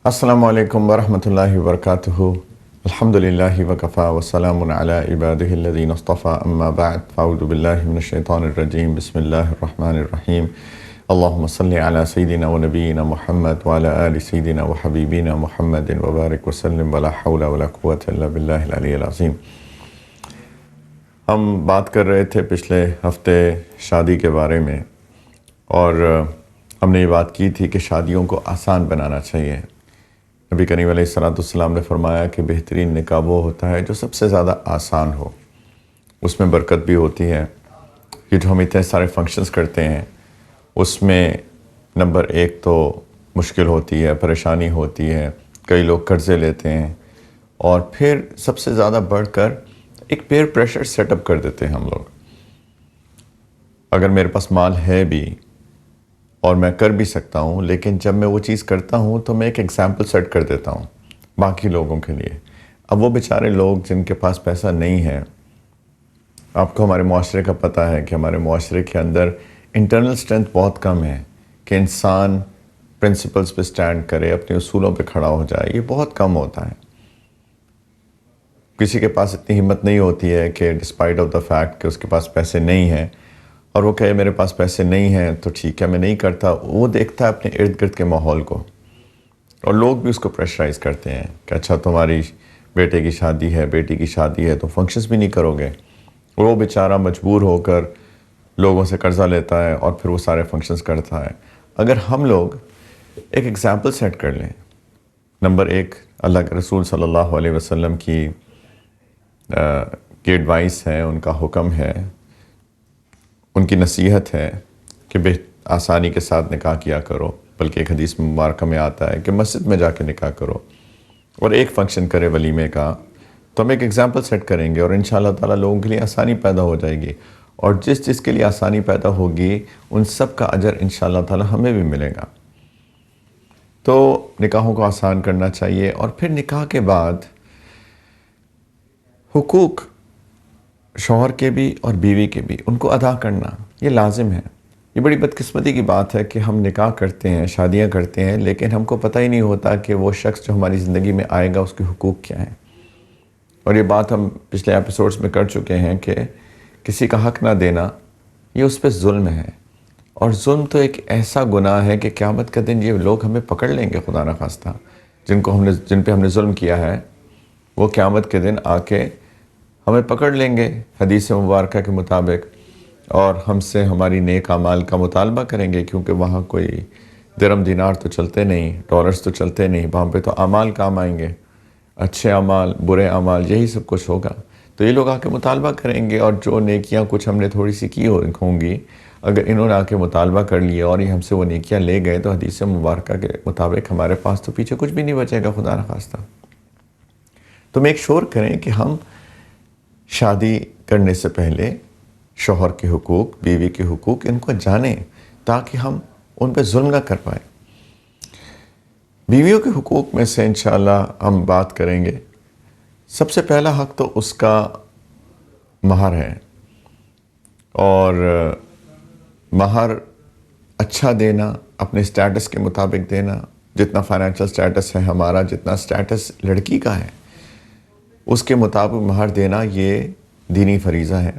السلام علیکم ورحمۃ اللہ وبرکاتہ۔ الحمد للہ وکفا وسلام علی عبادہ الذین اصطفیٰ، اما بعد فاعوذ باللہ من الشیطان الرجیم، بسم اللہ الرحمن الرحیم۔ اللہم صلی علی سیدنا و نبینا محمد وعلی آل سیدنا و حبیبنا محمد وبارک وسلم، ولا حول ولا قوة الا باللہ العلی العظیم۔ ہم بات کر رہے تھے پچھلے ہفتے شادی کے بارے میں، اور ہم نے یہ بات کی تھی کہ شادیوں کو آسان بنانا چاہیے۔ نبی کریم علیہ السلام نے فرمایا کہ بہترین نکاح وہ ہوتا ہے جو سب سے زیادہ آسان ہو، اس میں برکت بھی ہوتی ہے۔ یہ جو ہم اتنے سارے فنکشنز کرتے ہیں اس میں نمبر ایک تو مشکل ہوتی ہے، پریشانی ہوتی ہے، کئی لوگ قرضے لیتے ہیں، اور پھر سب سے زیادہ بڑھ کر ایک پیئر پریشر سیٹ اپ کر دیتے ہیں ہم لوگ۔ اگر میرے پاس مال ہے بھی اور میں کر بھی سکتا ہوں، لیکن جب میں وہ چیز کرتا ہوں تو میں ایک ایگزامپل سیٹ کر دیتا ہوں باقی لوگوں کے لیے۔ اب وہ بیچارے لوگ جن کے پاس پیسہ نہیں ہے، آپ کو ہمارے معاشرے کا پتہ ہے کہ ہمارے معاشرے کے اندر انٹرنل اسٹرینتھ بہت کم ہے کہ انسان پرنسپلز پہ سٹینڈ کرے، اپنے اصولوں پہ کھڑا ہو جائے، یہ بہت کم ہوتا ہے۔ کسی کے پاس اتنی ہمت نہیں ہوتی ہے کہ ڈسپائٹ آف دا فیکٹ کہ اس کے پاس پیسے نہیں ہیں، اور وہ کہے میرے پاس پیسے نہیں ہیں تو ٹھیک ہے میں نہیں کرتا۔ وہ دیکھتا ہے اپنے ارد گرد کے ماحول کو، اور لوگ بھی اس کو پریشرائز کرتے ہیں کہ اچھا تمہاری بیٹے کی شادی ہے، بیٹی کی شادی ہے، تو فنکشنز بھی نہیں کرو گے۔ اور وہ بیچارہ مجبور ہو کر لوگوں سے قرضہ لیتا ہے اور پھر وہ سارے فنکشنز کرتا ہے۔ اگر ہم لوگ ایک ایگزامپل سیٹ کر لیں، نمبر ایک اللہ کے رسول صلی اللہ علیہ وسلم کی ایڈوائس ہے، ان کا حکم ہے، ان کی نصیحت ہے کہ آسانی کے ساتھ نکاح کیا کرو، بلکہ ایک حدیث مبارکہ میں آتا ہے کہ مسجد میں جا کے نکاح کرو اور ایک فنکشن کرے ولیمے کا، تو ہم ایک ایگزامپل سیٹ کریں گے اور انشاءاللہ تعالیٰ لوگوں کے لیے آسانی پیدا ہو جائے گی، اور جس جس کے لیے آسانی پیدا ہوگی ان سب کا اجر انشاءاللہ تعالیٰ ہمیں بھی ملے گا۔ تو نکاحوں کو آسان کرنا چاہیے، اور پھر نکاح کے بعد حقوق شوہر کے بھی اور بیوی کے بھی ان کو ادا کرنا یہ لازم ہے۔ یہ بڑی بدقسمتی کی بات ہے کہ ہم نکاح کرتے ہیں، شادیاں کرتے ہیں، لیکن ہم کو پتہ ہی نہیں ہوتا کہ وہ شخص جو ہماری زندگی میں آئے گا اس کے حقوق کیا ہیں۔ اور یہ بات ہم پچھلے ایپیسوڈز میں کر چکے ہیں کہ کسی کا حق نہ دینا یہ اس پہ ظلم ہے، اور ظلم تو ایک ایسا گناہ ہے کہ قیامت کا دن یہ لوگ ہمیں پکڑ لیں گے خدا نخواستہ، جن پہ ہم نے ظلم کیا ہے، وہ قیامت کے دن آ کے ہمیں پکڑ لیں گے حدیث مبارکہ کے مطابق، اور ہم سے ہماری نیک اعمال کا مطالبہ کریں گے، کیونکہ وہاں کوئی درم دینار تو چلتے نہیں، ڈالرز تو چلتے نہیں، وہاں پہ تو اعمال کام آئیں گے، اچھے اعمال، برے اعمال، یہی سب کچھ ہوگا۔ تو یہ لوگ آ کے مطالبہ کریں گے، اور جو نیکیاں کچھ ہم نے تھوڑی سی کی ہوں گی، اگر انہوں نے آ کے مطالبہ کر لیا اور یہ ہم سے وہ نیکیاں لے گئے، تو حدیث مبارکہ کے مطابق ہمارے پاس تو پیچھے کچھ بھی نہیں بچے گا خدا نخواستہ۔ تو میک شور کریں کہ ہم شادی کرنے سے پہلے شوہر کے حقوق، بیوی کے حقوق، ان کو جانیں تاکہ ہم ان پہ ظلم نہ کر پائیں۔ بیویوں کے حقوق میں سے انشاءاللہ ہم بات کریں گے۔ سب سے پہلا حق تو اس کا مہر ہے، اور مہر اچھا دینا، اپنے سٹیٹس کے مطابق دینا، جتنا فائنینشل سٹیٹس ہے ہمارا، جتنا سٹیٹس لڑکی کا ہے اس کے مطابق مہر دینا یہ دینی فریضہ ہے۔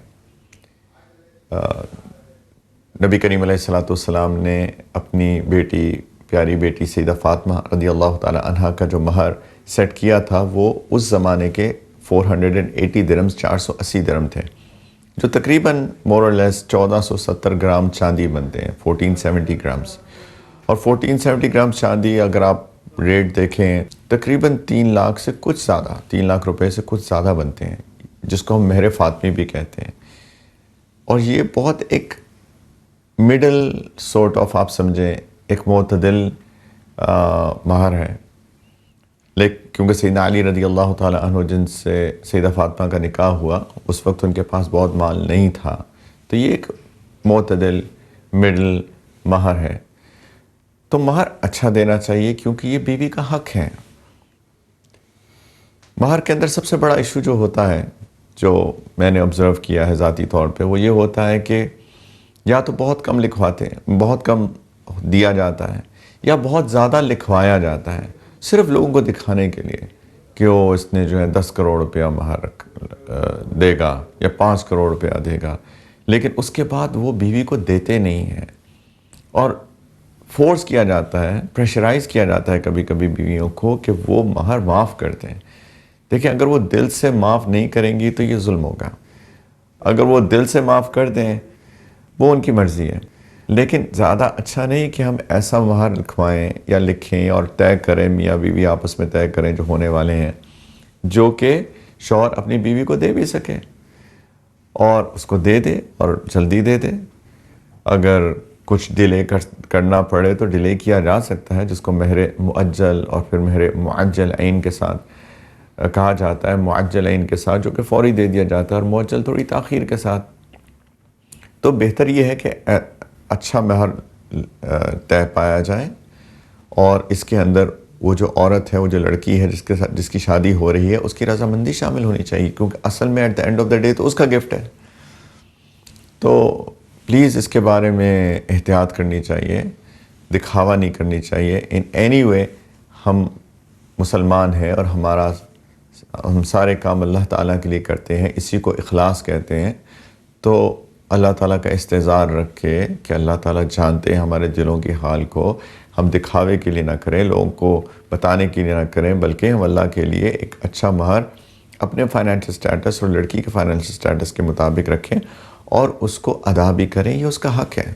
نبی کریم علیہ السلام نے اپنی بیٹی، پیاری بیٹی سیدہ فاطمہ رضی اللہ تعالی عنہ کا جو مہر سیٹ کیا تھا وہ اس زمانے کے 480 درہمز، 480 درہم تھے، جو تقریباً مور اور لیس 1470 گرام چاندی بنتے ہیں، 1470 گرامز۔ اور 1470 گرام چاندی اگر آپ ریٹ دیکھیں تقریباً 3 لاکھ سے کچھ زیادہ، 3 لاکھ روپے سے کچھ زیادہ بنتے ہیں، جس کو ہم مہر فاطمی بھی کہتے ہیں۔ اور یہ بہت ایک مڈل سورٹ آف، آپ سمجھیں ایک معتدل مہر ہے، لیکن کیونکہ سیدنا علی رضی اللہ تعالیٰ عنہ جن سے سیدہ فاطمہ کا نکاح ہوا اس وقت ان کے پاس بہت مال نہیں تھا، تو یہ ایک معتدل مڈل مہر ہے۔ تو مہر اچھا دینا چاہیے کیونکہ یہ بیوی کا حق ہے۔ مہر کے اندر سب سے بڑا ایشو جو ہوتا ہے، جو میں نے آبزرو کیا ہے ذاتی طور پہ، وہ یہ ہوتا ہے کہ یا تو بہت کم لکھواتے ہیں، بہت کم دیا جاتا ہے، یا بہت زیادہ لکھوایا جاتا ہے۔ صرف لوگوں کو دکھانے کے لیے کہ وہ اس نے جو ہے 10 کروڑ روپیہ مہر دے گا یا 5 کروڑ روپیہ دے گا، لیکن اس کے بعد وہ بیوی کو دیتے نہیں ہیں، اور فورس کیا جاتا ہے، پریشرائز کیا جاتا ہے کبھی کبھی بیویوں کو کہ وہ مہر معاف کر دیں۔ دیکھیں، اگر وہ دل سے معاف نہیں کریں گی تو یہ ظلم ہوگا، اگر وہ دل سے معاف کر دیں وہ ان کی مرضی ہے، لیکن زیادہ اچھا نہیں کہ ہم ایسا مہر لکھوائیں یا لکھیں اور طے کریں، میاں بیوی آپس میں طے کریں جو ہونے والے ہیں، جو کہ شوہر اپنی بیوی کو دے بھی سکے اور اس کو دے دے اور جلدی دے دے۔ اگر کچھ ڈیلے کرنا پڑے تو ڈیلے کیا جا سکتا ہے، جس کو مہر مؤجل اور پھر مہر معجل عین کے ساتھ کہا جاتا ہے، معجل عین کے ساتھ جو کہ فوری دے دیا جاتا ہے، اور مؤجل تھوڑی تاخیر کے ساتھ۔ تو بہتر یہ ہے کہ اچھا مہر طے پایا جائے، اور اس کے اندر وہ جو عورت ہے، وہ جو لڑکی ہے جس کی شادی ہو رہی ہے، اس کی رضامندی شامل ہونی چاہیے، کیونکہ اصل میں at the end of the day تو اس کا گفٹ ہے۔ تو پلیز اس کے بارے میں احتیاط کرنی چاہیے، دکھاوا نہیں کرنی چاہیے۔ ان اینی وے ہم مسلمان ہیں اور ہم سارے کام اللہ تعالیٰ کے لیے کرتے ہیں، اسی کو اخلاص کہتے ہیں۔ تو اللہ تعالیٰ کا استحضار رکھ کے کہ اللہ تعالیٰ جانتے ہیں ہمارے دلوں کی حال کو، ہم دکھاوے کے لیے نہ کریں، لوگوں کو بتانے کے لیے نہ کریں، بلکہ ہم اللہ کے لیے ایک اچھا مہر اپنے فائنینشل سٹیٹس اور لڑکی کے فائنینشل سٹیٹس کے مطابق رکھیں اور اس کو ادا بھی کریں، یہ اس کا حق ہے۔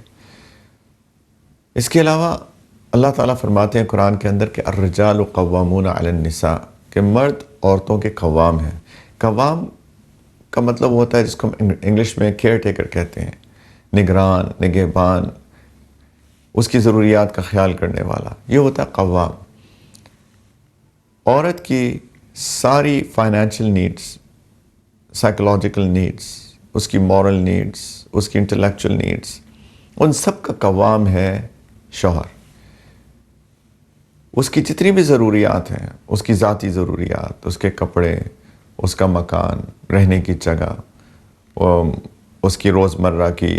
اس کے علاوہ اللہ تعالیٰ فرماتے ہیں قرآن کے اندر کہ الرجال قوامون علی النساء، کہ مرد عورتوں کے قوام ہیں۔ قوام کا مطلب ہوتا ہے جس کو ہم انگلش میں کیئر ٹیکر کہتے ہیں، نگران، نگہبان، اس کی ضروریات کا خیال کرنے والا، یہ ہوتا ہے قوام۔ عورت کی ساری فائنینشیل نیڈز، سائیکولوجیکل نیڈز، اس کی مورل نیڈز، اس کی انٹلیکچول نیڈز، ان سب کا قوام ہے شوہر۔ اس کی جتنی بھی ضروریات ہیں، اس کی ذاتی ضروریات، اس کے کپڑے، اس کا مکان، رہنے کی جگہ، اس کی روزمرہ کی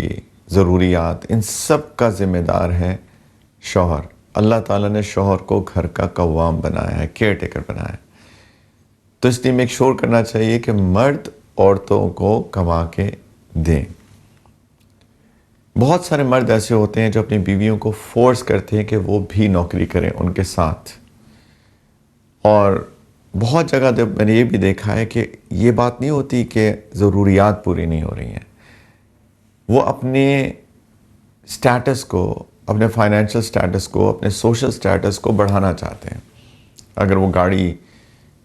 ضروریات، ان سب کا ذمہ دار ہے شوہر۔ اللہ تعالیٰ نے شوہر کو گھر کا قوام بنایا ہے، کیئر ٹیکر بنایا ہے۔ تو اس لیے میک شور کرنا چاہیے کہ مرد عورتوں کو کما کے دیں۔ بہت سارے مرد ایسے ہوتے ہیں جو اپنی بیویوں کو فورس کرتے ہیں کہ وہ بھی نوکری کریں ان کے ساتھ، اور بہت جگہ میں نے یہ بھی دیکھا ہے کہ یہ بات نہیں ہوتی کہ ضروریات پوری نہیں ہو رہی ہیں، وہ اپنے سٹیٹس کو، اپنے فائنینشل سٹیٹس کو، اپنے سوشل سٹیٹس کو بڑھانا چاہتے ہیں۔ اگر وہ گاڑی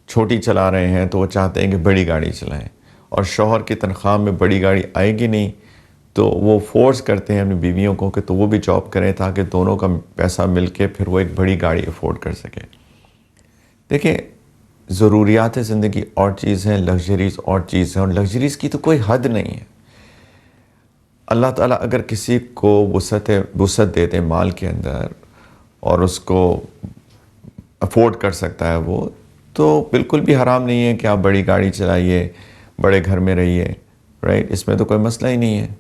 چھوٹی چلا رہے ہیں تو وہ چاہتے ہیں کہ بڑی گاڑی چلائیں، اور شوہر کی تنخواہ میں بڑی گاڑی آئے گی نہیں تو وہ فورس کرتے ہیں اپنی بیویوں کو کہ تو وہ بھی جاب کریں تاکہ دونوں کا پیسہ مل کے پھر وہ ایک بڑی گاڑی افورڈ کر سکے۔ دیکھیں، ضروریات زندگی اور چیز ہیں، لگژریز اور چیز ہیں، اور لگژریز کی تو کوئی حد نہیں ہے۔ اللہ تعالیٰ اگر کسی کو وسعت دے دے مال کے اندر اور اس کو افورڈ کر سکتا ہے وہ، تو بالکل بھی حرام نہیں ہے کہ آپ بڑی گاڑی چلائیے، بڑے گھر میں رہیے، رائٹ؟ اس میں تو کوئی مسئلہ ہی نہیں ہے۔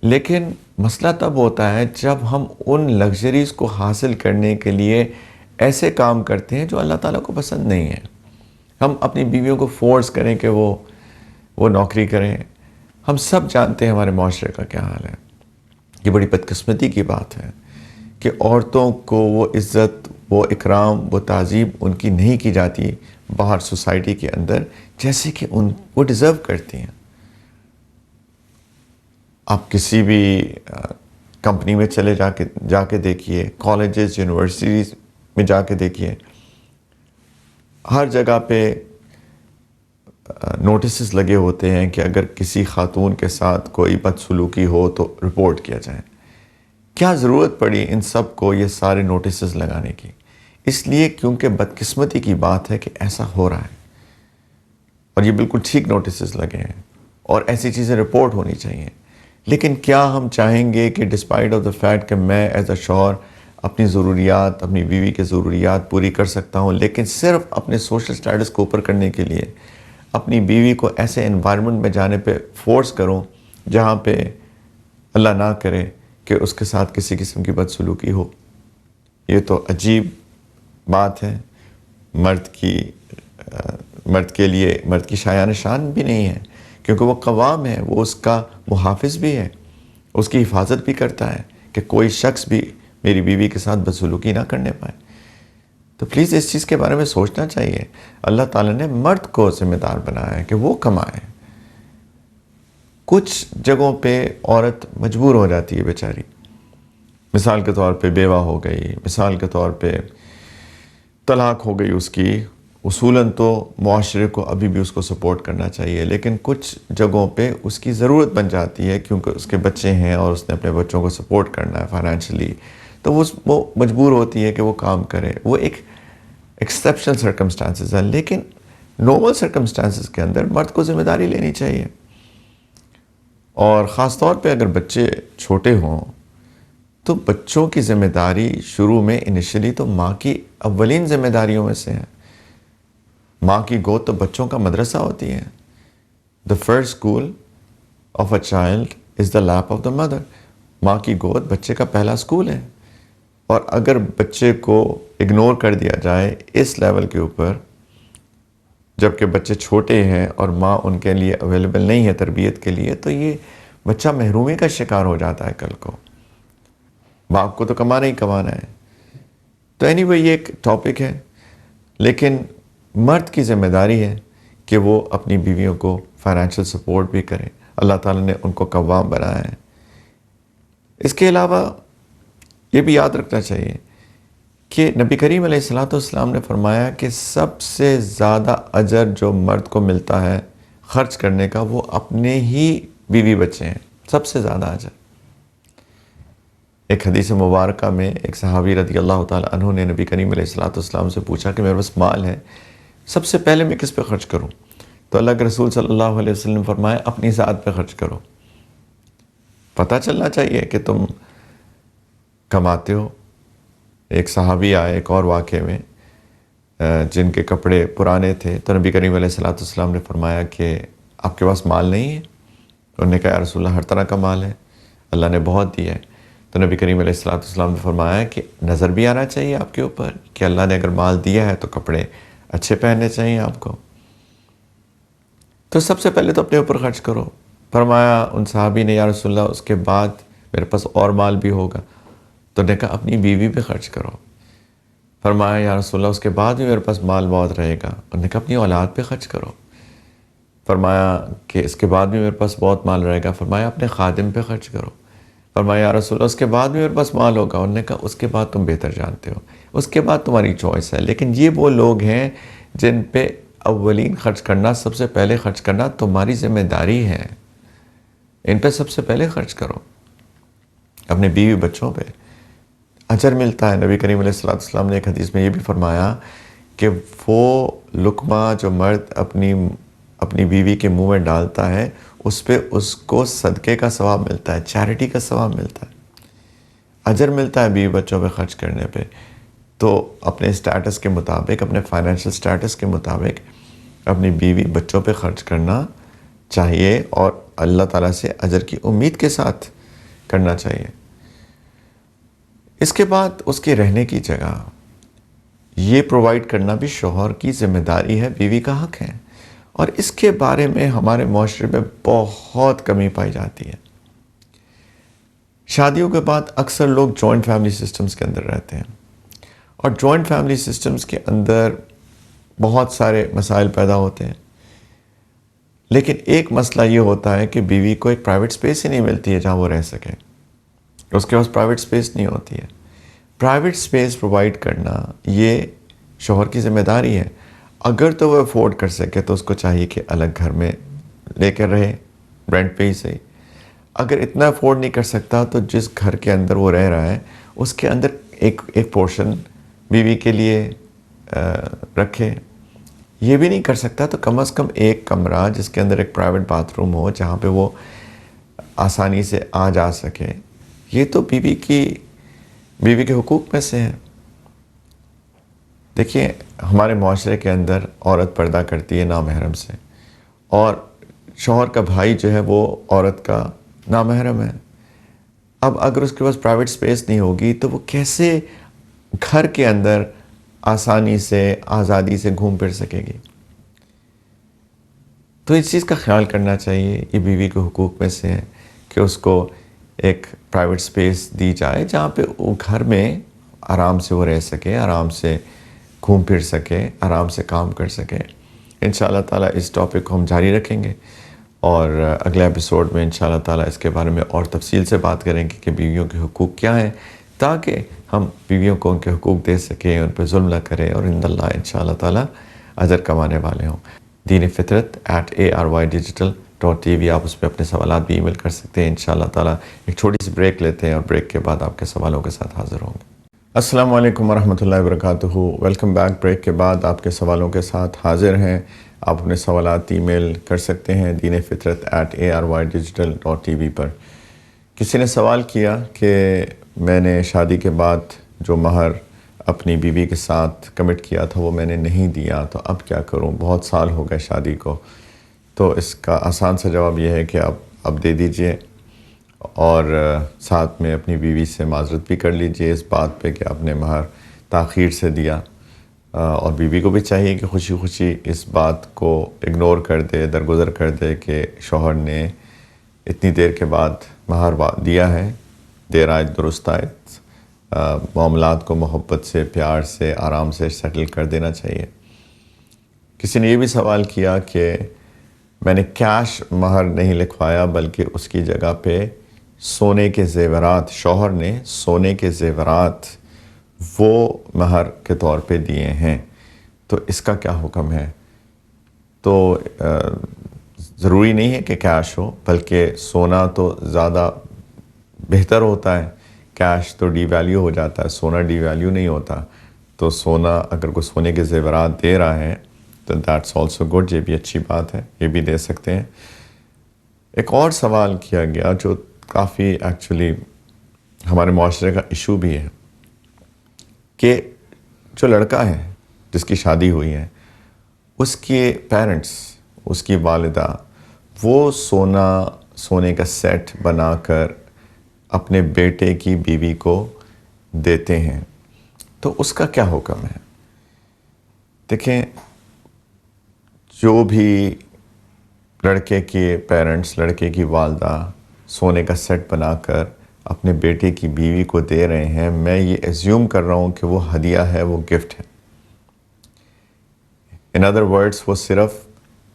لیکن مسئلہ تب ہوتا ہے جب ہم ان لگژریز کو حاصل کرنے کے لیے ایسے کام کرتے ہیں جو اللہ تعالیٰ کو پسند نہیں ہے۔ ہم اپنی بیویوں کو فورس کریں کہ وہ نوکری کریں۔ ہم سب جانتے ہیں ہمارے معاشرے کا کیا حال ہے۔ یہ بڑی بدقسمتی کی بات ہے کہ عورتوں کو وہ عزت، وہ اکرام، وہ تعظیم ان کی نہیں کی جاتی باہر سوسائٹی کے اندر جیسے کہ وہ ڈیزرو کرتی ہیں۔ آپ کسی بھی کمپنی میں چلے جا کے دیکھیے، کالجز، یونیورسٹیز میں جا کے دیکھیے، ہر جگہ پہ نوٹسز لگے ہوتے ہیں کہ اگر کسی خاتون کے ساتھ کوئی بدسلوکی ہو تو رپورٹ کیا جائے۔ کیا ضرورت پڑی ان سب کو یہ سارے نوٹسز لگانے کی؟ اس لیے کیونکہ بدقسمتی کی بات ہے کہ ایسا ہو رہا ہے، اور یہ بالکل ٹھیک نوٹسز لگے ہیں اور ایسی چیزیں رپورٹ ہونی چاہیے۔ لیکن کیا ہم چاہیں گے کہ ڈسپائٹ آف دا فیکٹ کہ میں ایز اے شوہر اپنی ضروریات، اپنی بیوی کی ضروریات پوری کر سکتا ہوں، لیکن صرف اپنے سوشل سٹیٹس کو اوپر کرنے کے لیے اپنی بیوی کو ایسے انوائرمنٹ میں جانے پہ فورس کروں جہاں پہ اللہ نہ کرے کہ اس کے ساتھ کسی قسم کی بدسلوکی ہو؟ یہ تو عجیب بات ہے۔ مرد کے لیے مرد کی شایان شان بھی نہیں ہے، کیونکہ وہ قوام ہے، وہ اس کا محافظ بھی ہے، اس کی حفاظت بھی کرتا ہے کہ کوئی شخص بھی میری بیوی کے ساتھ بدسلوکی نہ کرنے پائے۔ تو پلیز اس چیز کے بارے میں سوچنا چاہیے۔ اللہ تعالیٰ نے مرد کو ذمہ دار بنایا ہے کہ وہ کمائے۔ کچھ جگہوں پہ عورت مجبور ہو جاتی ہے بیچاری، مثال کے طور پہ بیوہ ہو گئی، مثال کے طور پہ طلاق ہو گئی اس کی، اصولاً تو معاشرے کو ابھی بھی اس کو سپورٹ کرنا چاہیے، لیکن کچھ جگہوں پہ اس کی ضرورت بن جاتی ہے کیونکہ اس کے بچے ہیں اور اس نے اپنے بچوں کو سپورٹ کرنا ہے فائنینشلی، تو وہ مجبور ہوتی ہے کہ وہ کام کرے۔ وہ ایک ایکسیپشنل سرکمسٹانسز ہیں، لیکن نارمل سرکمسٹانسز کے اندر مرد کو ذمہ داری لینی چاہیے، اور خاص طور پہ اگر بچے چھوٹے ہوں تو بچوں کی ذمہ داری شروع میں انیشلی تو ماں کی اولین ذمہ داریوں میں سے ہے۔ ماں کی گود تو بچوں کا مدرسہ ہوتی ہے۔ The first school of a child is the lap of the mother۔ ماں کی گود بچے کا پہلا اسکول ہے، اور اگر بچے کو اگنور کر دیا جائے اس لیول کے اوپر جبکہ بچے چھوٹے ہیں اور ماں ان کے لیے اویلیبل نہیں ہے تربیت کے لیے، تو یہ بچہ محرومی کا شکار ہو جاتا ہے کل کو۔ باپ کو تو کمانا ہی کمانا ہے۔ تو anyway یہ ایک ٹاپک ہے، لیکن مرد کی ذمہ داری ہے کہ وہ اپنی بیویوں کو فائنینشیل سپورٹ بھی کرے۔ اللہ تعالیٰ نے ان کو قوام بنایا ہے۔ اس کے علاوہ یہ بھی یاد رکھنا چاہیے کہ نبی کریم علیہ السلام نے فرمایا کہ سب سے زیادہ اجر جو مرد کو ملتا ہے خرچ کرنے کا، وہ اپنے ہی بیوی بچے ہیں، سب سے زیادہ اجر۔ ایک حدیث مبارکہ میں ایک صحابی رضی اللہ تعالیٰ عنہ نے نبی کریم علیہ السلام سے پوچھا کہ میرے پاس مال ہے، سب سے پہلے میں کس پہ خرچ کروں؟ تو اللہ کے رسول صلی اللہ علیہ وسلم نے فرمایا اپنی ذات پہ خرچ کرو۔ پتہ چلنا چاہیے کہ تم کماتے ہو۔ ایک صحابی آئے ایک اور واقعے میں جن کے کپڑے پرانے تھے، تو نبی کریم علیہ السلام نے فرمایا کہ آپ کے پاس مال نہیں ہے؟ انہوں نے کہا یا رسول اللہ ہر طرح کا مال ہے، اللہ نے بہت دیا ہے۔ تو نبی کریم علیہ السلام نے فرمایا کہ نظر بھی آنا چاہیے آپ کے اوپر کہ اللہ نے اگر مال دیا ہے تو کپڑے اچھے پہننے چاہیے آپ کو، تو سب سے پہلے تو اپنے اوپر خرچ کرو۔ فرمایا ان صحابی نے یا رسول اللہ اس کے بعد میرے پاس اور مال بھی ہوگا، تو نے کہا اپنی بیوی پہ خرچ کرو۔ فرمایا یا رسول اللہ اس کے بعد بھی میرے پاس مال بہت رہے گا، انہوں نے کہا اپنی اولاد پہ خرچ کرو۔ فرمایا کہ اس کے بعد بھی میرے پاس بہت مال رہے گا، فرمایا اپنے خادم پہ خرچ کرو۔ فرمایا یا رسول اللہ اس کے بعد بھی میرے پاس مال ہوگا، انہوں نے کہا اس کے بعد تم بہتر جانتے ہو، اس کے بعد تمہاری چوائس ہے، لیکن یہ وہ لوگ ہیں جن پہ اولین خرچ کرنا، سب سے پہلے خرچ کرنا تمہاری ذمہ داری ہے، ان پہ سب سے پہلے خرچ کرو۔ اپنے بیوی بچوں پہ اجر ملتا ہے۔ نبی کریم علیہ السلام نے ایک حدیث میں یہ بھی فرمایا کہ وہ لقمہ جو مرد اپنی بیوی کے منہ میں ڈالتا ہے اس پہ اس کو صدقے کا ثواب ملتا ہے، چیریٹی کا ثواب ملتا ہے، اجر ملتا ہے بیوی بچوں پہ خرچ کرنے پہ۔ تو اپنے اسٹیٹس کے مطابق، اپنے فائنینشیل اسٹیٹس کے مطابق اپنی بیوی بچوں پہ خرچ کرنا چاہیے، اور اللہ تعالیٰ سے اجر کی امید کے ساتھ کرنا چاہیے۔ اس کے بعد اس کے رہنے کی جگہ یہ پرووائڈ کرنا بھی شوہر کی ذمہ داری ہے، بیوی کا حق ہے، اور اس کے بارے میں ہمارے معاشرے میں بہت کمی پائی جاتی ہے۔ شادیوں کے بعد اکثر لوگ جوائنٹ فیملی سسٹمز کے اندر رہتے ہیں، اور جوائنٹ فیملی سسٹمز کے اندر بہت سارے مسائل پیدا ہوتے ہیں، لیکن ایک مسئلہ یہ ہوتا ہے کہ بیوی کو ایک پرائیویٹ سپیس ہی نہیں ملتی ہے جہاں وہ رہ سکے، اس کے پاس پرائیویٹ سپیس نہیں ہوتی ہے۔ پرائیویٹ سپیس پرووائڈ کرنا یہ شوہر کی ذمہ داری ہے۔ اگر تو وہ افورڈ کر سکے تو اس کو چاہیے کہ الگ گھر میں لے کر رہے، رینٹ پہ ہی صحیح۔ اگر اتنا افورڈ نہیں کر سکتا تو جس گھر کے اندر وہ رہ رہا ہے اس کے اندر ایک پورشن بیوی کے لیے رکھے۔ یہ بھی نہیں کر سکتا تو کم از کم ایک کمرہ جس کے اندر ایک پرائیویٹ باتھ روم ہو جہاں پہ وہ آسانی سے آ جا سکے۔ یہ تو بیوی کے حقوق میں سے ہے۔ دیکھیے ہمارے معاشرے کے اندر عورت پردہ کرتی ہے نامحرم سے، اور شوہر کا بھائی جو ہے وہ عورت کا نامحرم ہے۔ اب اگر اس کے پاس پرائیویٹ سپیس نہیں ہوگی تو وہ کیسے گھر کے اندر آسانی سے آزادی سے گھوم پھر سکے گی. تو اس چیز کا خیال کرنا چاہیے. یہ بیوی کے حقوق میں سے ہے کہ اس کو ایک پرائیویٹ سپیس دی جائے جہاں پہ وہ گھر میں آرام سے وہ رہ سکے، آرام سے گھوم پھر سکے، آرام سے کام کر سکے. انشاءاللہ تعالیٰ اس ٹاپک کو ہم جاری رکھیں گے اور اگلے ایپیسوڈ میں انشاءاللہ تعالیٰ اس کے بارے میں اور تفصیل سے بات کریں گے کہ بیویوں کے حقوق کیا ہیں، تاکہ ہم بیویوں کو ان کے حقوق دے سکیں، ان پہ ظلم نہ کریں اور عند اللہ انشاءاللہ تعالیٰ اجر کمانے والے ہوں. دین فطرت @ARY.Digital.TV، آپ اس پہ اپنے سوالات بھی ای میل کر سکتے ہیں. انشاءاللہ تعالیٰ ایک چھوٹی سی بریک لیتے ہیں اور بریک کے بعد آپ کے سوالوں کے ساتھ حاضر ہوں گے. السلام علیکم ورحمۃ اللہ وبرکاتہ. Welcome back. بریک کے بعد آپ کے سوالوں کے ساتھ حاضر ہیں. آپ اپنے سوالات ای میل کر سکتے ہیں دین فطرت @ARY.Digital.TV پر. کسی نے سوال کیا کہ میں نے شادی کے بعد جو مہر اپنی بیوی کے ساتھ کمٹ کیا تھا وہ میں نے نہیں دیا، تو اب کیا کروں؟ بہت سال ہو گئے شادی کو. تو اس کا آسان سا جواب یہ ہے کہ اب دے دیجئے اور ساتھ میں اپنی بیوی سے معذرت بھی کر لیجئے اس بات پہ کہ آپ نے مہر تاخیر سے دیا. اور بیوی کو بھی چاہیے کہ خوشی خوشی اس بات کو اگنور کر دے، درگزر کر دے کہ شوہر نے اتنی دیر کے بعد مہر دیا ہے. دیر آئے درست آئے. معاملات کو محبت سے، پیار سے، آرام سے سیٹل کر دینا چاہیے. کسی نے یہ بھی سوال کیا کہ میں نے کیش مہر نہیں لکھوایا بلکہ اس کی جگہ پہ سونے کے زیورات، شوہر نے سونے کے زیورات وہ مہر کے طور پہ دیے ہیں، تو اس کا کیا حکم ہے؟ تو ضروری نہیں ہے کہ کیش ہو، بلکہ سونا تو زیادہ بہتر ہوتا ہے. کیش تو ڈی ویلیو ہو جاتا ہے، سونا ڈی ویلیو نہیں ہوتا. تو سونا اگر کوئی سونے کے زیورات دے رہا ہے تو دیٹس آلسو گڈ، یہ بھی اچھی بات ہے، یہ بھی دے سکتے ہیں. ایک اور سوال کیا گیا جو کافی ایکچولی ہمارے معاشرے کا ایشو بھی ہے کہ جو لڑکا ہے جس کی شادی ہوئی ہے اس کے پیرنٹس، اس کی والدہ، وہ سونے کا سیٹ بنا کر اپنے بیٹے کی بیوی کو دیتے ہیں. تو اس کا کیا حکم ہے؟ دیکھیں، جو بھی لڑکے کے پیرنٹس، لڑکے کی والدہ سونے کا سیٹ بنا کر اپنے بیٹے کی بیوی کو دے رہے ہیں، میں یہ ایزیوم کر رہا ہوں کہ وہ ہدیہ ہے، وہ گفٹ ہے. ان ادر ورڈز وہ صرف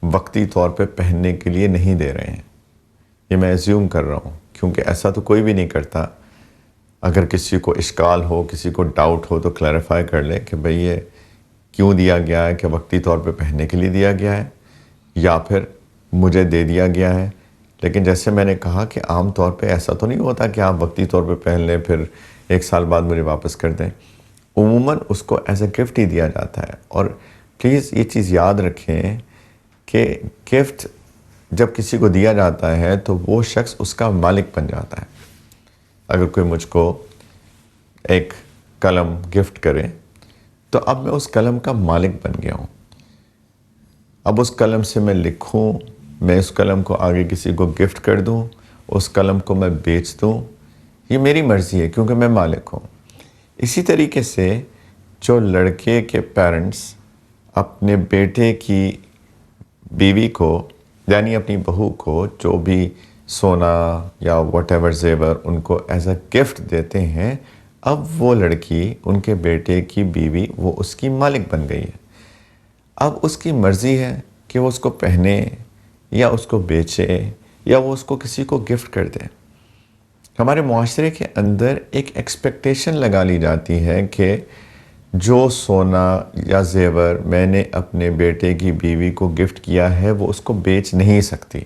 وقتی طور پہ پہننے کے لیے نہیں دے رہے ہیں. یہ میں ایزیوم کر رہا ہوں کیونکہ ایسا تو کوئی بھی نہیں کرتا. اگر کسی کو اشکال ہو، کسی کو ڈاؤٹ ہو تو کلیریفائی کر لے کہ بھئی یہ کیوں دیا گیا ہے، کہ وقتی طور پہ پہننے کے لیے دیا گیا ہے یا پھر مجھے دے دیا گیا ہے. لیکن جیسے میں نے کہا کہ عام طور پہ ایسا تو نہیں ہوتا کہ آپ وقتی طور پہ پہن لیں پھر 1 سال بعد مجھے واپس کر دیں. عموماً اس کو ایز اے گفٹ ہی دیا جاتا ہے. اور پلیز یہ چیز یاد رکھیں کہ گفٹ جب کسی کو دیا جاتا ہے تو وہ شخص اس کا مالک بن جاتا ہے. اگر کوئی مجھ کو ایک قلم گفٹ کرے تو اب میں اس قلم کا مالک بن گیا ہوں. اب اس قلم سے میں لکھوں، میں اس قلم کو آگے کسی کو گفٹ کر دوں، اس قلم کو میں بیچ دوں، یہ میری مرضی ہے کیونکہ میں مالک ہوں. اسی طریقے سے جو لڑکے کے پیرنٹس اپنے بیٹے کی بیوی کو یعنی اپنی بہو کو جو بھی سونا یا واٹ ایور زیور ان کو ایز اے گفٹ دیتے ہیں، اب وہ لڑکی، ان کے بیٹے کی بیوی، وہ اس کی مالک بن گئی ہے. اب اس کی مرضی ہے کہ وہ اس کو پہنے یا اس کو بیچے یا وہ اس کو کسی کو گفٹ کر دے. ہمارے معاشرے کے اندر ایک ایکسپیکٹیشن لگا لی جاتی ہے کہ جو سونا یا زیور میں نے اپنے بیٹے کی بیوی کو گفٹ کیا ہے وہ اس کو بیچ نہیں سکتی،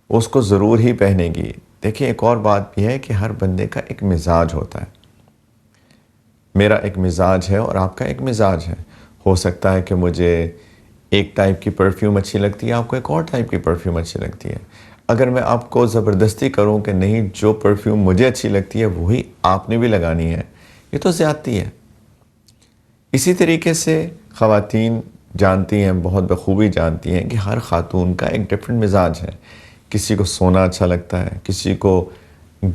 اس کو ضرور ہی پہنے گی. دیکھیں، ایک اور بات بھی ہے کہ ہر بندے کا ایک مزاج ہوتا ہے. میرا ایک مزاج ہے اور آپ کا ایک مزاج ہے. ہو سکتا ہے کہ مجھے ایک ٹائپ کی پرفیوم اچھی لگتی ہے، آپ کو ایک اور ٹائپ کی پرفیوم اچھی لگتی ہے. اگر میں آپ کو زبردستی کروں کہ نہیں، جو پرفیوم مجھے اچھی لگتی ہے وہی آپ نے بھی لگانی ہے، یہ تو زیادتی ہے. اسی طریقے سے خواتین جانتی ہیں، بہت بخوبی جانتی ہیں کہ ہر خاتون کا ایک ڈیفرنٹ مزاج ہے. کسی کو سونا اچھا لگتا ہے، کسی کو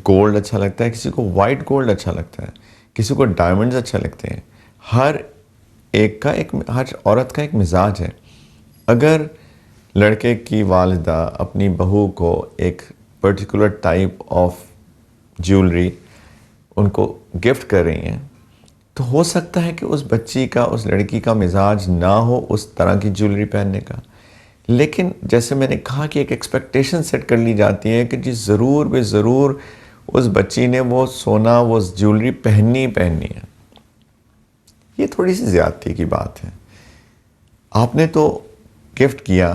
گولڈ اچھا لگتا ہے، کسی کو وائٹ گولڈ اچھا لگتا ہے، کسی کو ڈائمنڈز اچھا لگتے ہیں. ہر ہر عورت کا ایک مزاج ہے. اگر لڑکے کی والدہ اپنی بہو کو ایک پرٹیکولر ٹائپ آف جیولری ان کو گفٹ کر رہی ہیں تو ہو سکتا ہے کہ اس بچی کا، اس لڑکی کا مزاج نہ ہو اس طرح کی جیولری پہننے کا، لیکن جیسے میں نے کہا کہ ایک ایکسپیکٹیشن سیٹ کر لی جاتی ہے کہ جی ضرور بے ضرور اس بچی نے وہ سونا، وہ جیولری پہننی ہی پہننی ہے. یہ تھوڑی سی زیادتی کی بات ہے. آپ نے تو گفٹ کیا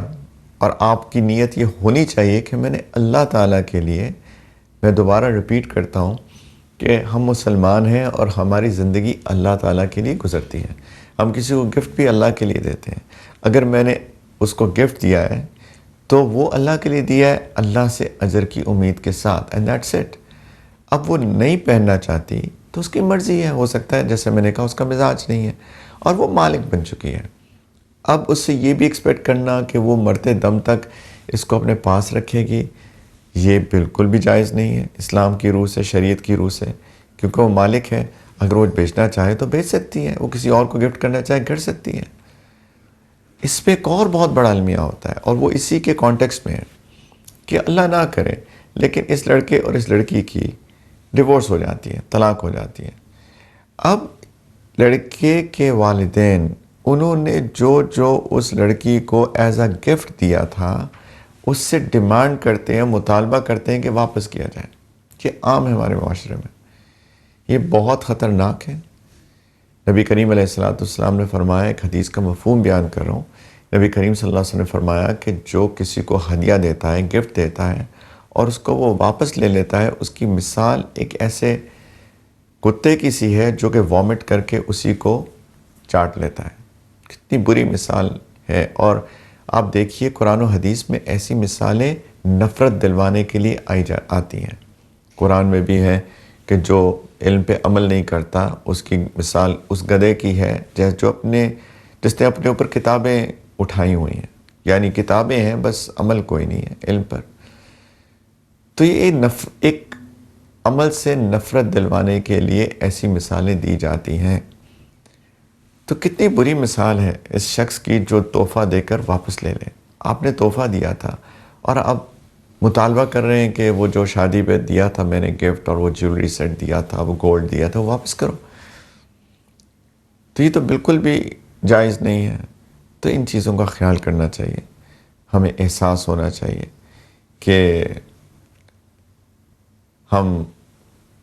اور آپ کی نیت یہ ہونی چاہیے کہ میں نے اللہ تعالیٰ کے لیے، میں دوبارہ ریپیٹ کرتا ہوں کہ ہم مسلمان ہیں اور ہماری زندگی اللہ تعالیٰ کے لیے گزرتی ہے. ہم کسی کو گفٹ بھی اللہ کے لیے دیتے ہیں. اگر میں نے اس کو گفٹ دیا ہے تو وہ اللہ کے لیے دیا ہے، اللہ سے اجر کی امید کے ساتھ، اینڈ دیٹس اٹ. اب وہ نہیں پہننا چاہتی تو اس کی مرضی ہے. ہو سکتا ہے جیسے میں نے کہا اس کا مزاج نہیں ہے اور وہ مالک بن چکی ہے. اب اس سے یہ بھی ایکسپیکٹ کرنا کہ وہ مرتے دم تک اس کو اپنے پاس رکھے گی، یہ بالکل بھی جائز نہیں ہے اسلام کی روح سے، شریعت کی روح سے، کیونکہ وہ مالک ہے. اگر وہ بیچنا چاہے تو بیچ سکتی ہے، وہ کسی اور کو گفٹ کرنا چاہے کر سکتی ہے. اس پہ ایک اور بہت بڑا المیہ ہوتا ہے اور وہ اسی کے کانٹیکسٹ میں ہے کہ اللہ نہ کرے لیکن اس لڑکے اور اس لڑکی کی ڈیورس ہو جاتی ہے، طلاق ہو جاتی ہے. اب لڑکے کے والدین انہوں نے جو اس لڑکی کو ایز اے گفٹ دیا تھا اس سے ڈیمانڈ کرتے ہیں، مطالبہ کرتے ہیں کہ واپس کیا جائے. یہ عام ہے ہمارے معاشرے میں. یہ بہت خطرناک ہے. نبی کریم علیہ السلام نے فرمایا، ایک حدیث کا مفہوم بیان کر رہا ہوں، نبی کریم صلی اللہ علیہ وسلم نے فرمایا کہ جو کسی کو ہدیہ دیتا ہے، گفٹ دیتا ہے اور اس کو وہ واپس لے لیتا ہے، اس کی مثال ایک ایسے کتے کی سی ہے جو کہ وامٹ کر کے اسی کو چاٹ لیتا ہے. کتنی بری مثال ہے. اور آپ دیکھیے قرآن و حدیث میں ایسی مثالیں نفرت دلوانے کے لیے آتی ہیں. قرآن میں بھی ہے کہ جو علم پہ عمل نہیں کرتا اس کی مثال اس گدھے کی ہے جس نے اپنے اوپر کتابیں اٹھائی ہوئی ہیں، یعنی کتابیں ہیں بس عمل کوئی نہیں ہے علم پر. تو یہ ایک عمل سے نفرت دلوانے کے لیے ایسی مثالیں دی جاتی ہیں. تو کتنی بری مثال ہے اس شخص کی جو تحفہ دے کر واپس لے لے. آپ نے تحفہ دیا تھا اور اب مطالبہ کر رہے ہیں کہ وہ جو شادی پہ دیا تھا میں نے گفٹ اور وہ جیولری سیٹ دیا تھا، وہ گولڈ دیا تھا، وہ واپس کرو. تو یہ تو بالکل بھی جائز نہیں ہے. تو ان چیزوں کا خیال کرنا چاہیے. ہمیں احساس ہونا چاہیے کہ ہم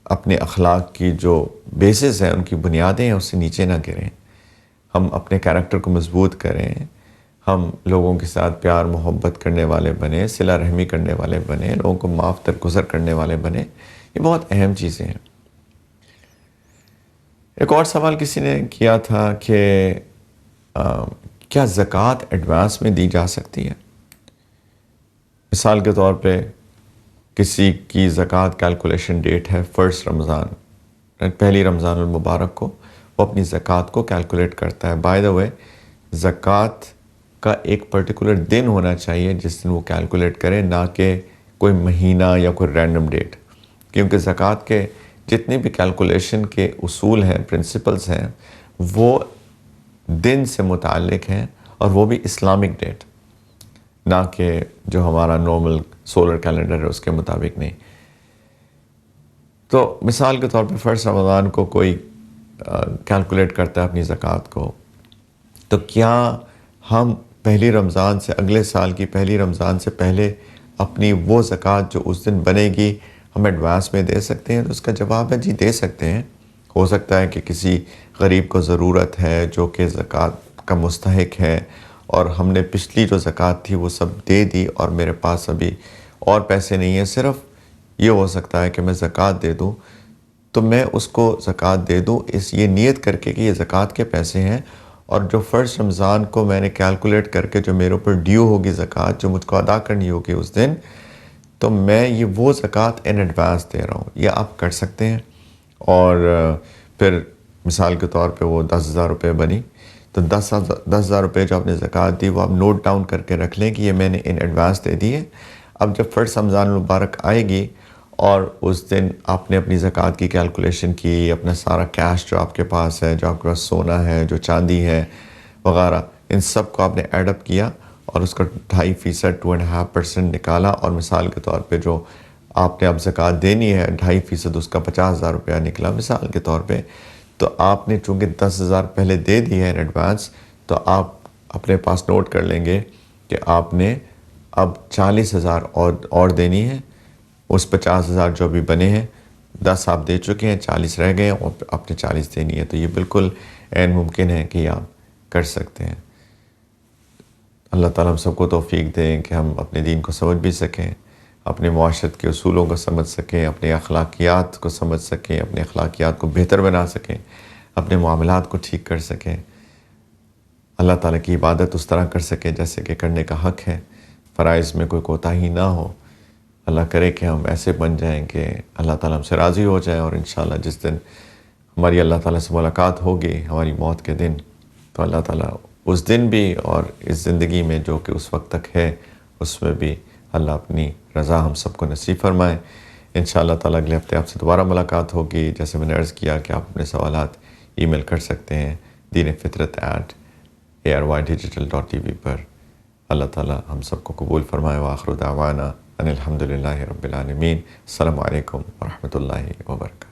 اپنے اخلاق کی جو بیسز ہیں، ان کی بنیادیں ہیں، اس سے نیچے نہ گریں. ہم اپنے کیریکٹر کو مضبوط کریں. ہم لوگوں کے ساتھ پیار محبت کرنے والے بنیں، صلہ رحمی کرنے والے بنیں، لوگوں کو معاف درگزر کرنے والے بنیں. یہ بہت اہم چیزیں ہیں. ایک اور سوال کسی نے کیا تھا کہ کیا زکوٰۃ ایڈوانس میں دی جا سکتی ہے؟ مثال کے طور پہ کسی کی زکوٰۃ کیلکولیشن ڈیٹ ہے 1 رمضان، پہلی رمضان المبارک کو وہ اپنی زکوٰۃ کو کیلکولیٹ کرتا ہے. بائی دا وے زکوٰۃ کا ایک پرٹیکولر دن ہونا چاہیے جس دن وہ کیلکولیٹ کرے، نہ کہ کوئی مہینہ یا کوئی رینڈم ڈیٹ، کیونکہ زکوٰۃ کے جتنے بھی کیلکولیشن کے اصول ہیں، پرنسپلز ہیں، وہ دن سے متعلق ہیں اور وہ بھی اسلامک ڈیٹ، نہ کہ جو ہمارا نارمل سولر کیلنڈر ہے اس کے مطابق نہیں. تو مثال کے طور پہ 1 رمضان کو کوئی کیلکولیٹ کرتا ہے اپنی زکوٰۃ کو، تو کیا ہم پہلی رمضان سے، اگلے سال کی پہلی رمضان سے پہلے اپنی وہ زکوٰۃ جو اس دن بنے گی ہم ایڈوانس میں دے سکتے ہیں؟ تو اس کا جواب ہے جی دے سکتے ہیں. ہو سکتا ہے کہ کسی غریب کو ضرورت ہے جو کہ زکوٰۃ کا مستحق ہے اور ہم نے پچھلی جو زکوٰۃ تھی وہ سب دے دی اور میرے پاس ابھی اور پیسے نہیں ہیں، صرف یہ ہو سکتا ہے کہ میں زکوٰۃ دے دوں، تو میں اس کو زکوٰۃ دے دوں یہ نیت کر کے کہ یہ زکوٰۃ کے پیسے ہیں اور جو 1 رمضان کو میں نے کیلکولیٹ کر کے جو میرے اوپر ڈیو ہوگی زکوٰۃ جو مجھ کو ادا کرنی ہوگی اس دن، تو میں یہ وہ زکوٰۃ ان ایڈوانس دے رہا ہوں. یہ آپ کر سکتے ہیں. اور پھر مثال کے طور پہ وہ 10,000 روپے بنی تو 10,000 روپے جو آپ نے زکوٰۃ دی وہ آپ نوٹ ڈاؤن کر کے رکھ لیں کہ یہ میں نے ان ایڈوانس دے دی ہے. اب جب 1 رمضان المبارک آئے گی اور اس دن آپ نے اپنی زکوٰۃ کی کیلکولیشن کی، اپنا سارا کیش جو آپ کے پاس ہے، جو آپ کے پاس سونا ہے، جو چاندی ہے وغیرہ، ان سب کو آپ نے ایڈ اپ کیا اور اس کا 2.5%، 2.5% نکالا، اور مثال کے طور پہ جو آپ نے اب زکوٰۃ دینی ہے 2.5% اس کا 50,000 روپیہ نکلا مثال کے طور پہ، تو آپ نے چونکہ 10,000 پہلے دے دی ہے ان ایڈوانس، تو آپ اپنے پاس نوٹ کر لیں گے کہ آپ نے اب 40,000 اور دینی ہے، اس 50,000 جو بھی بنے ہیں 10 آپ دے چکے ہیں، 40 رہ گئے ہیں اور آپ نے 40 دینی ہے۔ تو یہ بالکل عین ممکن ہے کہ آپ کر سکتے ہیں۔ اللہ تعالیٰ ہم سب کو توفیق دیں کہ ہم اپنے دین کو سمجھ بھی سکیں، اپنے معاشرت کے اصولوں کو سمجھ سکیں، اپنے اخلاقیات کو سمجھ سکیں، اپنے اخلاقیات کو بہتر بنا سکیں، اپنے معاملات کو ٹھیک کر سکیں، اللہ تعالیٰ کی عبادت اس طرح کر سکیں جیسے کہ کرنے کا حق ہے، فرائض میں کوئی کوتاہی نہ ہو۔ اللہ کرے کہ ہم ایسے بن جائیں کہ اللہ تعالیٰ ہم سے راضی ہو جائے، اور انشاءاللہ جس دن ہماری اللہ تعالیٰ سے ملاقات ہوگی ہماری موت کے دن، تو اللہ تعالیٰ اس دن بھی اور اس زندگی میں جو کہ اس وقت تک ہے اس میں بھی اللہ اپنی رضا ہم سب کو نصیب فرمائے۔ انشاءاللہ تعالیٰ اگلے ہفتے آپ سے دوبارہ ملاقات ہوگی۔ جیسے میں نے عرض کیا کہ آپ اپنے سوالات ای میل کر سکتے ہیں deenفطرت@arydigital.tv پر۔ اللہ تعالیٰ ہم سب کو قبول فرمائے۔ وآخر دعوانا ان الحمدللہ رب العالمین۔ السلام علیکم ورحمۃ اللہ وبرکاتہ۔